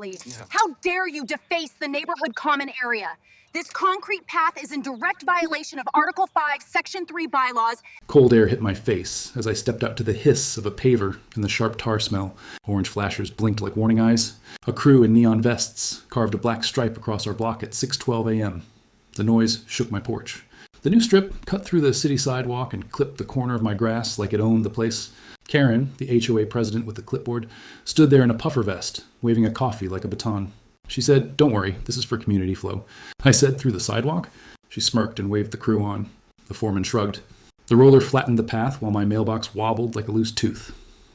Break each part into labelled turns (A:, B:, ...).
A: Yeah.
B: How dare you deface the neighborhood common area? This concrete path is in direct violation of Article 5, Section 3 bylaws.
A: Cold air hit my face as I stepped out to the hiss of a paver and the sharp tar smell. Orange flashers blinked like warning eyes. A crew in neon vests carved a black stripe across our block at 6:12 a.m. The noise shook my porch. The new strip cut through the city sidewalk and clipped the corner of my grass like it owned the place. Karen, the HOA president with the clipboard, stood there in a puffer vest, waving a coffee like a baton. She said, "Don't worry, this is for community flow." I said, "Through the sidewalk?" She smirked and waved the crew on. The foreman shrugged. The roller flattened the path while my mailbox wobbled like a loose tooth.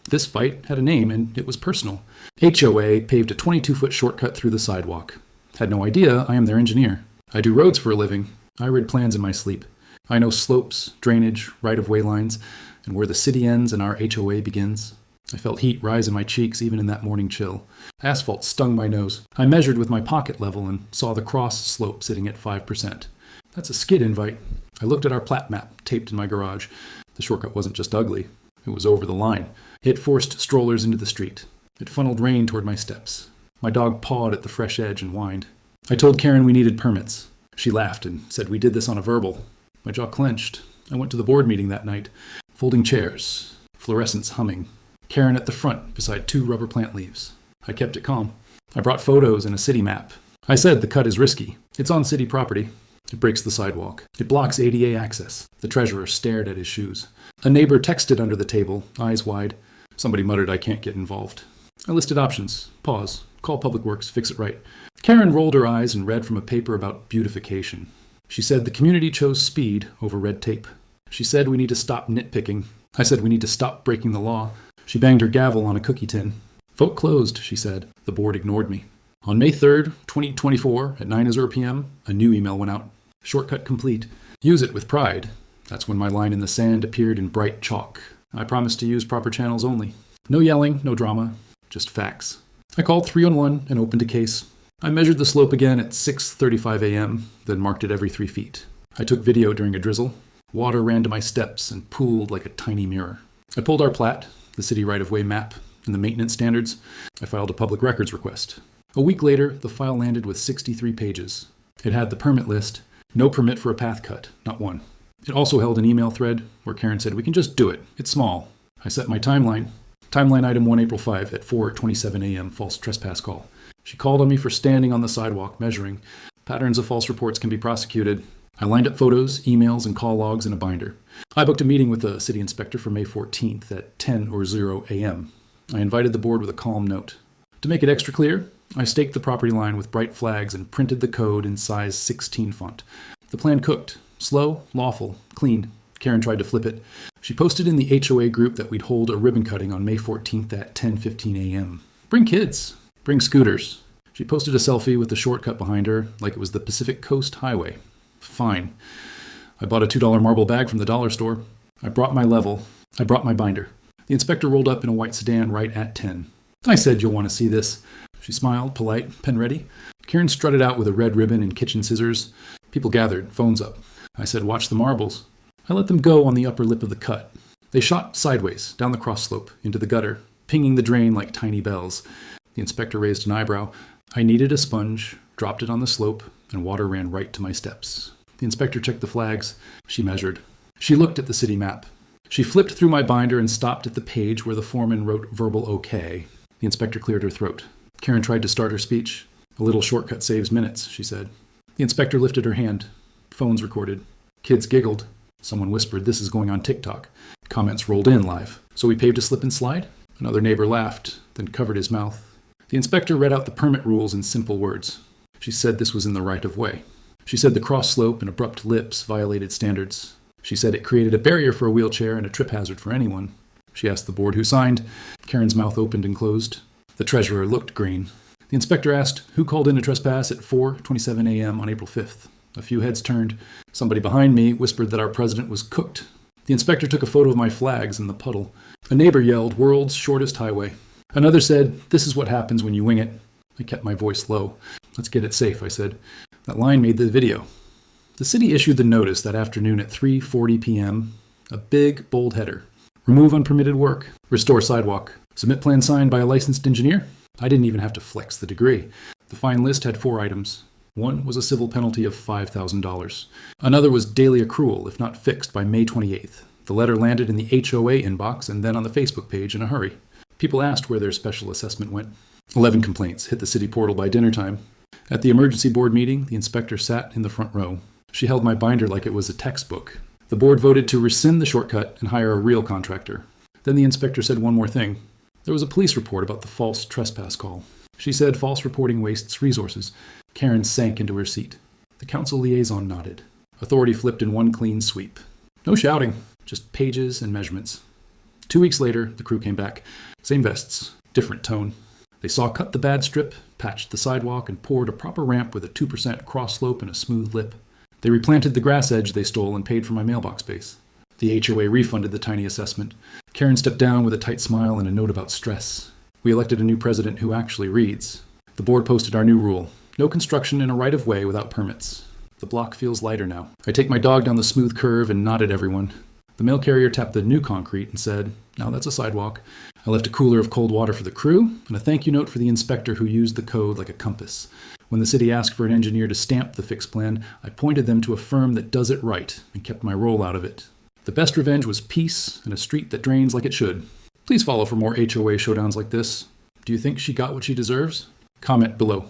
A: This fight had a name, and it was personal. HOA paved a 22-foot shortcut through the sidewalk. Had no idea I am their engineer. I do roads for a living. I read plans in my sleep. I know slopes, drainage, right-of-way lines, and where the city ends and our HOA begins. I felt heat rise in my cheeks even in that morning chill. Asphalt stung my nose. I measured with my pocket level and saw the cross slope sitting at 5%. That's a skid invite. I looked at our plat map taped in my garage. The shortcut wasn't just ugly. It was over the line. It forced strollers into the street. It funneled rain toward my steps. My dog pawed at the fresh edge and whined. I told Karen we needed permits. She laughed and said we did this on a verbal. My jaw clenched. I went to the board meeting that night. Folding chairs. Fluorescents humming. Karen at the front beside 2 rubber plant leaves. I kept it calm. I brought photos and a city map. I said the cut is risky. It's on city property. It breaks the sidewalk. It blocks ADA access. The treasurer stared at his shoes. A neighbor texted under the table, eyes wide. Somebody muttered, "I can't get involved." I listed options. Pause. Call Public Works. Fix it right. Karen rolled her eyes and read from a paper about beautification. She said the community chose speed over red tape. She said we need to stop nitpicking. I said we need to stop breaking the law. She banged her gavel on a cookie tin. "Vote closed," she said. The board ignored me. On May 3rd, 2024, at 9:00 p.m., a new email went out. Shortcut complete. Use it with pride. That's when my line in the sand appeared in bright chalk. I promised to use proper channels only. No yelling, no drama, just facts. I called 311 and opened a case. I measured the slope again at 6:35 a.m., then marked it every 3 feet. I took video during a drizzle. Water ran to my steps and pooled like a tiny mirror. I pulled our plat, the city right-of-way map, and the maintenance standards. I filed a public records request. A week later, the file landed with 63 pages. It had the permit list, no permit for a path cut, not one. It also held an email thread where Karen said, "We can just do it. It's small." I set my timeline. Timeline item 1 April 5 at 4:27 a.m. false trespass call. She called on me for standing on the sidewalk measuring. Patterns of false reports can be prosecuted. I lined up photos, emails, and call logs in a binder. I booked a meeting with the city inspector for May 14th at 10:00 a.m. I invited the board with a calm note. To make it extra clear, I staked the property line with bright flags and printed the code in size 16 font. The plan cooked. Slow, lawful, clean. Karen tried to flip it. She posted in the HOA group that we'd hold a ribbon cutting on May 14th at 10:15 a.m. Bring kids. Bring scooters. She posted a selfie with the shortcut behind her like it was the Pacific Coast Highway. Fine. I bought a $2 marble bag from the dollar store. I brought my level. I brought my binder. The inspector rolled up in a white sedan right at 10. I said, "You'll want to see this." She smiled, polite, pen ready. Karen strutted out with a red ribbon and kitchen scissors. People gathered, phones up. I said, "Watch the marbles." I let them go on the upper lip of the cut. They shot sideways, down the cross slope, into the gutter, pinging the drain like tiny bells. The inspector raised an eyebrow. I needed a sponge, dropped it on the slope, and water ran right to my steps. The inspector checked the flags. She measured. She looked at the city map. She flipped through my binder and stopped at the page where the foreman wrote verbal okay. The inspector cleared her throat. Karen tried to start her speech. "A little shortcut saves minutes," she said. The inspector lifted her hand. Phones recorded. Kids giggled. Someone whispered, "This is going on TikTok." Comments rolled in live. "So we paved a slip and slide?" Another neighbor laughed, then covered his mouth. The inspector read out the permit rules in simple words. She said this was in the right-of-way. She said the cross slope and abrupt lips violated standards. She said it created a barrier for a wheelchair and a trip hazard for anyone. She asked the board who signed. Karen's mouth opened and closed. The treasurer looked green. The inspector asked who called in a trespass at 4:27 a.m. on April 5th. A few heads turned. Somebody behind me whispered that our president was cooked. The inspector took a photo of my flags in the puddle. A neighbor yelled, "World's shortest highway." Another said, "This is what happens when you wing it." I kept my voice low. "Let's get it safe," I said. That line made the video. The city issued the notice that afternoon at 3:40 p.m. A big, bold header. Remove unpermitted work. Restore sidewalk. Submit plan signed by a licensed engineer. I didn't even have to flex the degree. The fine list had 4 items. One was a civil penalty of $5,000. Another was daily accrual, if not fixed, by May 28th. The letter landed in the HOA inbox and then on the Facebook page in a hurry. People asked where their special assessment went. 11 complaints hit the city portal by dinner time. At the emergency board meeting, the inspector sat in the front row. She held my binder like it was a textbook. The board voted to rescind the shortcut and hire a real contractor. Then the inspector said one more thing. There was a police report about the false trespass call. She said false reporting wastes resources. Karen sank into her seat. The council liaison nodded. Authority flipped in one clean sweep. No shouting, just pages and measurements. 2 weeks later, the crew came back. Same vests, different tone. They saw cut the bad strip, patched the sidewalk, and poured a proper ramp with a 2% cross slope and a smooth lip. They replanted the grass edge they stole and paid for my mailbox space. The HOA refunded the tiny assessment. Karen stepped down with a tight smile and a note about stress. We elected a new president who actually reads. The board posted our new rule. No construction in a right-of-way without permits. The block feels lighter now. I take my dog down the smooth curve and nod at everyone. The mail carrier tapped the new concrete and said, "Now that's a sidewalk." I left a cooler of cold water for the crew and a thank you note for the inspector who used the code like a compass. When the city asked for an engineer to stamp the fixed plan, I pointed them to a firm that does it right and kept my roll out of it. The best revenge was peace and a street that drains like it should. Please follow for more HOA showdowns like this. Do you think she got what she deserves? Comment below.